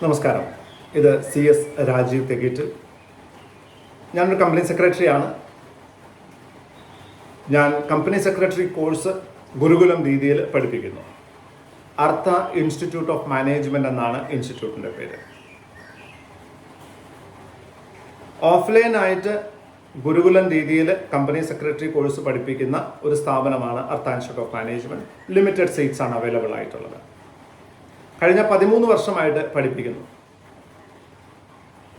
നമസ്കാരം. ഇത് CS രാജീവ് തെഗേറ്റ്. ഞാനൊരു കമ്പനി സെക്രട്ടറിയാണ്. ഞാൻ കമ്പനി സെക്രട്ടറി കോഴ്സ് ഗുരുകുലം രീതിയിൽ പഠിപ്പിക്കുന്നു. അർത്ഥ ഇൻസ്റ്റിറ്റ്യൂട്ട് ഓഫ് മാനേജ്മെൻറ്റ് എന്നാണ് ഇൻസ്റ്റിറ്റ്യൂട്ടിൻ്റെ പേര്. ഓഫ്ലൈനായിട്ട് ഗുരുകുലം രീതിയിൽ കമ്പനി സെക്രട്ടറി കോഴ്സ് പഠിപ്പിക്കുന്ന ഒരു സ്ഥാപനമാണ് അർത്ഥ institute of management. Limited seats ആണ് അവൈലബിൾ ആയിട്ടുള്ളത്. കഴിഞ്ഞ 13 വർഷമായിട്ട് പഠിപ്പിക്കുന്നു.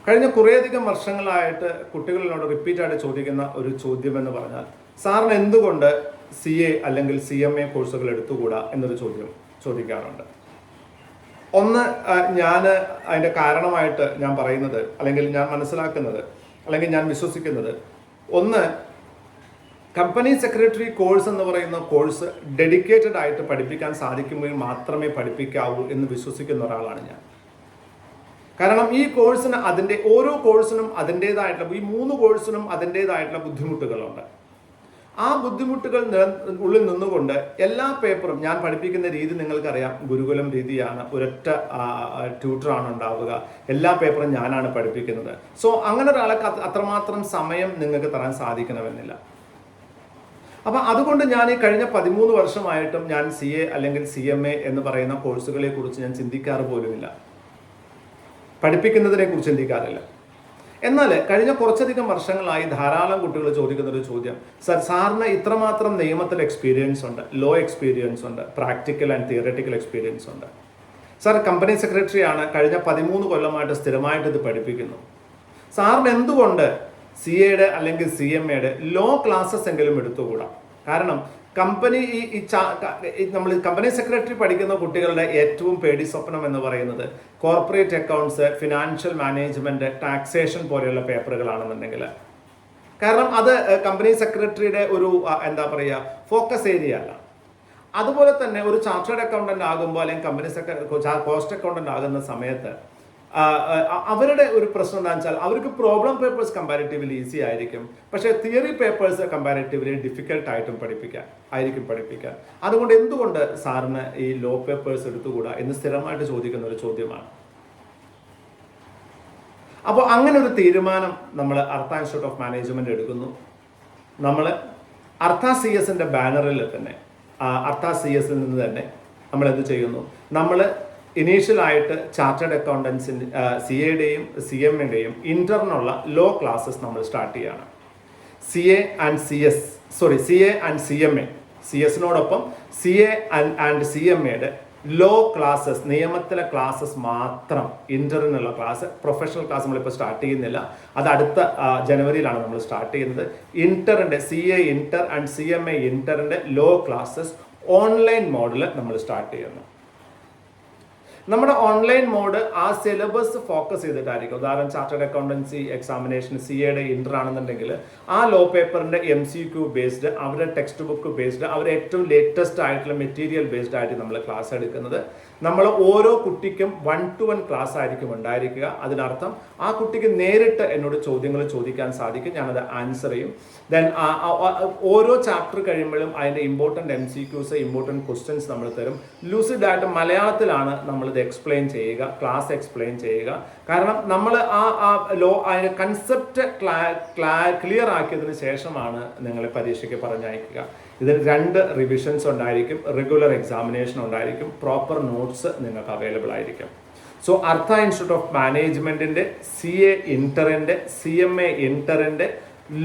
കഴിഞ്ഞ കുറേയധികം വർഷങ്ങളായിട്ട് കുട്ടികളോട് റിപ്പീറ്റായിട്ട് ചോദിക്കുന്ന ഒരു ചോദ്യം എന്ന് പറഞ്ഞാൽ, സാറിന് എന്തുകൊണ്ട് CA അല്ലെങ്കിൽ CMA കോഴ്സുകൾ എടുത്തുകൂടാ എന്നൊരു ചോദ്യം ചോദിക്കാറുണ്ട്. ഒന്ന്, ഞാൻ അതിൻ്റെ കാരണമായിട്ട് ഞാൻ പറയുന്നത്, അല്ലെങ്കിൽ ഞാൻ മനസ്സിലാക്കുന്നത്, അല്ലെങ്കിൽ ഞാൻ വിശ്വസിക്കുന്നത്, ഒന്ന്, കമ്പനി സെക്രട്ടറി കോഴ്സ് എന്ന് പറയുന്ന കോഴ്സ് ഡെഡിക്കേറ്റഡ് ആയിട്ട് പഠിപ്പിക്കാൻ സാധിക്കുമ്പോൾ മാത്രമേ പഠിപ്പിക്കാവൂ എന്ന് വിശ്വസിക്കുന്ന ഒരാളാണ് ഞാൻ. കാരണം ഈ കോഴ്സിന് ഓരോ കോഴ്സിനും അതിൻ്റേതായിട്ടുള്ള, ഈ 3 കോഴ്സിനും അതിൻ്റേതായിട്ടുള്ള ബുദ്ധിമുട്ടുകളുണ്ട്. ആ ബുദ്ധിമുട്ടുകൾ ഉള്ളിൽ നിന്നുകൊണ്ട് എല്ലാ പേപ്പറും ഞാൻ പഠിപ്പിക്കുന്ന രീതി നിങ്ങൾക്കറിയാം, ഗുരുകുലം രീതിയാണ്. ഒരൊറ്റ ട്യൂട്ടറാണ് ഉണ്ടാവുക. എല്ലാ പേപ്പറും ഞാനാണ് പഠിപ്പിക്കുന്നത്. സോ അങ്ങനെ ഒരാൾക്ക് അത്രമാത്രം സമയം നിങ്ങൾക്ക് തരാൻ സാധിക്കണമെന്നില്ല. അപ്പം അതുകൊണ്ട് ഞാൻ ഈ കഴിഞ്ഞ 13 വർഷമായിട്ടും ഞാൻ CA അല്ലെങ്കിൽ CMA എന്ന് പറയുന്ന കോഴ്സുകളെ കുറിച്ച് ഞാൻ ചിന്തിക്കാറ് പോലുമില്ല. പഠിപ്പിക്കുന്നതിനെ കുറിച്ച് ചിന്തിക്കാറില്ല. എന്നാൽ കഴിഞ്ഞ കുറച്ചധികം വർഷങ്ങളായി ധാരാളം കുട്ടികൾ ചോദിക്കുന്ന ഒരു ചോദ്യം, സാറിന് ഇത്രമാത്രം നിയമത്തിൽ എക്സ്പീരിയൻസ് ഉണ്ട്, ലോ എക്സ്പീരിയൻസ് ഉണ്ട്, പ്രാക്ടിക്കൽ ആൻഡ് തിയററ്റിക്കൽ എക്സ്പീരിയൻസ് ഉണ്ട്. സാർ കമ്പനി സെക്രട്ടറിയാണ്, കഴിഞ്ഞ 13 കൊല്ലമായിട്ട് സ്ഥിരമായിട്ട് ഇത് പഠിപ്പിക്കുന്നു. സാറിന് എന്തുകൊണ്ട് CAയുടെ അല്ലെങ്കിൽ CMAയുടെ ലോ ക്ലാസ്സസ് എങ്കിലും എടുത്തുകൂടാ? കാരണം കമ്പനി നമ്മൾ കമ്പനി സെക്രട്ടറി പഠിക്കുന്ന കുട്ടികളുടെ ഏറ്റവും പേടി സ്വപ്നം എന്ന് പറയുന്നത് corporate accounts, financial management, taxation പോലെയുള്ള പേപ്പറുകളാണെന്നുണ്ടെങ്കിൽ, കാരണം അത് കമ്പനി സെക്രട്ടറിയുടെ ഒരു ഫോക്കസ് ഏരിയ അല്ല. അതുപോലെ തന്നെ ഒരു ചാർട്ടേഡ് അക്കൗണ്ടന്റ് ആകുമ്പോൾ, അല്ലെങ്കിൽ കമ്പനി കോസ്റ്റ് അക്കൗണ്ടന്റ് ആകുന്ന സമയത്ത് അവരുടെ ഒരു പ്രശ്നം എന്താണെന്ന് വെച്ചാൽ, അവർക്ക് പ്രോബ്ലം പേപ്പേഴ്സ് കമ്പാരിറ്റീവ്ലി ഈസി ആയിരിക്കും, പക്ഷേ തിയറി പേപ്പേഴ്സ് കമ്പാരിറ്റീവ്ലി ഡിഫിക്കൽട്ട് ആയിട്ടും പഠിപ്പിക്കാൻ. അതുകൊണ്ട് എന്തുകൊണ്ട് സാറിന് ഈ ലോ പേപ്പേഴ്സ് എടുത്തുകൂടാ എന്ന് സ്ഥിരമായിട്ട് ചോദിക്കുന്ന ഒരു ചോദ്യമാണ്. അപ്പോൾ അങ്ങനെ ഒരു തീരുമാനം നമ്മൾ അർത്ഥ ഇൻസ്റ്റിറ്റ്യൂട്ട് ഓഫ് മാനേജ്മെന്റ് എടുക്കുന്നു. നമ്മൾ അർത്ഥ CS-ന്റെ ബാനറിൽ തന്നെ, അർത്ഥ CS-ൽ നിന്ന് തന്നെ നമ്മൾ എന്ത് ചെയ്യുന്നു, നമ്മൾ ഇനീഷ്യലായിട്ട് ചാർട്ടേഡ് അക്കൗണ്ടൻസിൻ്റെ CAയുടെയും CMAയുടെയും ഇന്ററിനുള്ള ലോ ക്ലാസ്സസ് നമ്മൾ സ്റ്റാർട്ട് ചെയ്യുകയാണ്. CA ആൻഡ് CMA, CS-നോടൊപ്പം CA ആൻഡ് CMAയുടെ ലോ ക്ലാസ്സസ്, നിയമത്തിലെ ക്ലാസ്സസ് മാത്രം, ഇന്ററിനുള്ള ക്ലാസ്, പ്രൊഫഷണൽ ക്ലാസ് നമ്മളിപ്പോൾ സ്റ്റാർട്ട് ചെയ്യുന്നില്ല. അത് അടുത്ത ജനുവരിയിലാണ് നമ്മൾ സ്റ്റാർട്ട് ചെയ്യുന്നത്. ഇന്ററിൻ്റെ CA ഇന്റർ ആൻഡ് CMA ഇന്ററിൻ്റെ ലോ ക്ലാസ്സസ് ഓൺലൈൻ മോഡിൽ നമ്മൾ സ്റ്റാർട്ട് ചെയ്യുന്നു. നമ്മുടെ ഓൺലൈൻ മോഡ് ആ സിലബസ് ഫോക്കസ് ചെയ്തിട്ടായിരിക്കും. ഉദാഹരണം, ചാർട്ടേഡ് അക്കൗണ്ടൻസി എക്സാമിനേഷൻ CAയുടെ ഇന്റർ ആണെന്നുണ്ടെങ്കിൽ ആ ലോ പേപ്പറിന്റെ MCQ ബേസ്ഡ്, അവരുടെ ടെക്സ്റ്റ് ബുക്ക് ബേസ്ഡ്, അവരുടെ ഏറ്റവും ലേറ്റസ്റ്റ് ആയിട്ടുള്ള മെറ്റീരിയൽ ബേസ്ഡ് ആയിട്ട് നമ്മൾ ക്ലാസ് എടുക്കുന്നത്. നമ്മൾ ഓരോ കുട്ടിക്കും 1-to-1 ക്ലാസ് ആയിരിക്കും ഉണ്ടായിരിക്കുക. അതിനർത്ഥം ആ കുട്ടിക്ക് നേരിട്ട് എന്നോട് ചോദ്യങ്ങൾ ചോദിക്കാൻ സാധിക്കും, ഞാനത് ആൻസർ ചെയ്യും. ദെൻ ഓരോ ചാപ്റ്റർ കഴിയുമ്പോഴും അതിൻ്റെ ഇമ്പോർട്ടൻ്റ് MCQs, ഇമ്പോർട്ടൻ്റ് ക്വസ്റ്റ്യൻസ് നമ്മൾ തരും. ലൂസിഡായിട്ട് മലയാളത്തിലാണ് നമ്മൾ എക്സ്പ്ലെയിൻ ചെയ്യുക, ക്ലാസ് എക്സ്പ്ലെയിൻ ചെയ്യുക. കാരണം നമ്മൾ അതിന്റെ കൺസെപ്റ്റ് ക്ലിയർ ആക്കിയതിന് ശേഷമാണ് നിങ്ങളെ പരീക്ഷയ്ക്ക് പറഞ്ഞയക്കുക. ഇതിൽ 2 റിവിഷൻസ് ഉണ്ടായിരിക്കും, റെഗുലർ എക്സാമിനേഷൻ ഉണ്ടായിരിക്കും, പ്രോപ്പർ നോട്ട്സ് നിങ്ങൾക്ക് അവൈലബിൾ ആയിരിക്കും. സോ അർത്ഥ ഇൻസ്റ്റിറ്റ്യൂട്ട് ഓഫ് മാനേജ്മെന്റിന്റെ CA ഇന്ററിന്റെ CMA ഇന്ററിന്റെ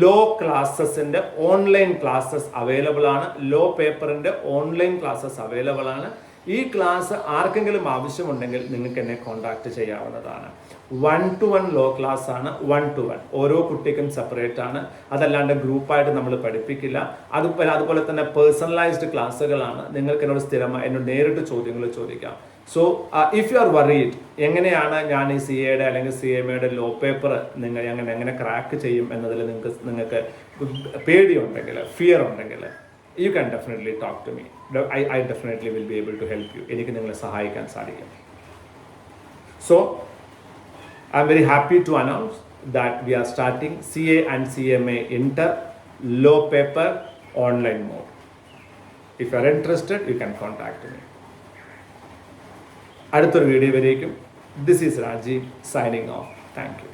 ലോ ക്ലാസ്സസിന്റെ ഓൺലൈൻ ക്ലാസ്സസ് അവൈലബിൾ ആണ്. ലോ പേപ്പറിന്റെ ഓൺലൈൻ ക്ലാസ്സസ് അവൈലബിൾ ആണ്. ഈ ക്ലാസ് ആർക്കെങ്കിലും ആവശ്യമുണ്ടെങ്കിൽ നിങ്ങൾക്ക് എന്നെ കോൺടാക്ട് ചെയ്യാവുന്നതാണ്. 1-to-1 ലോ ക്ലാസ് ആണ്. 1-to-1 ഓരോ കുട്ടിക്കും സെപ്പറേറ്റ് ആണ്. അതല്ലാണ്ട് ഗ്രൂപ്പായിട്ട് നമ്മൾ പഠിപ്പിക്കില്ല. അതുപോലെ തന്നെ പേഴ്സണലൈസ്ഡ് ക്ലാസ്സുകളാണ്. നിങ്ങൾക്ക് എന്നോട് നേരിട്ട് ചോദ്യങ്ങൾ ചോദിക്കാം. So if you are worried, എങ്ങനെയാണ് ഞാൻ ഈ CAയുടെ അല്ലെങ്കിൽ CMAയുടെ ലോ പേപ്പർ എങ്ങനെ ക്രാക്ക് ചെയ്യും എന്നതിൽ നിങ്ങൾക്ക് പേടിയുണ്ടെങ്കിൽ, ഫിയർ ഉണ്ടെങ്കിൽ, you can definitely talk to me. I definitely will be able to help you. എനിക്ക് നിങ്ങളെ സഹായിക്കാൻ സാധിക്കും. So I'm very happy to announce that we are starting CA and CMA inter law paper online mode. If you are interested, you can contact me. അടുത്തൊരു video വരേക്കും this is Rajeev signing off. Thank U.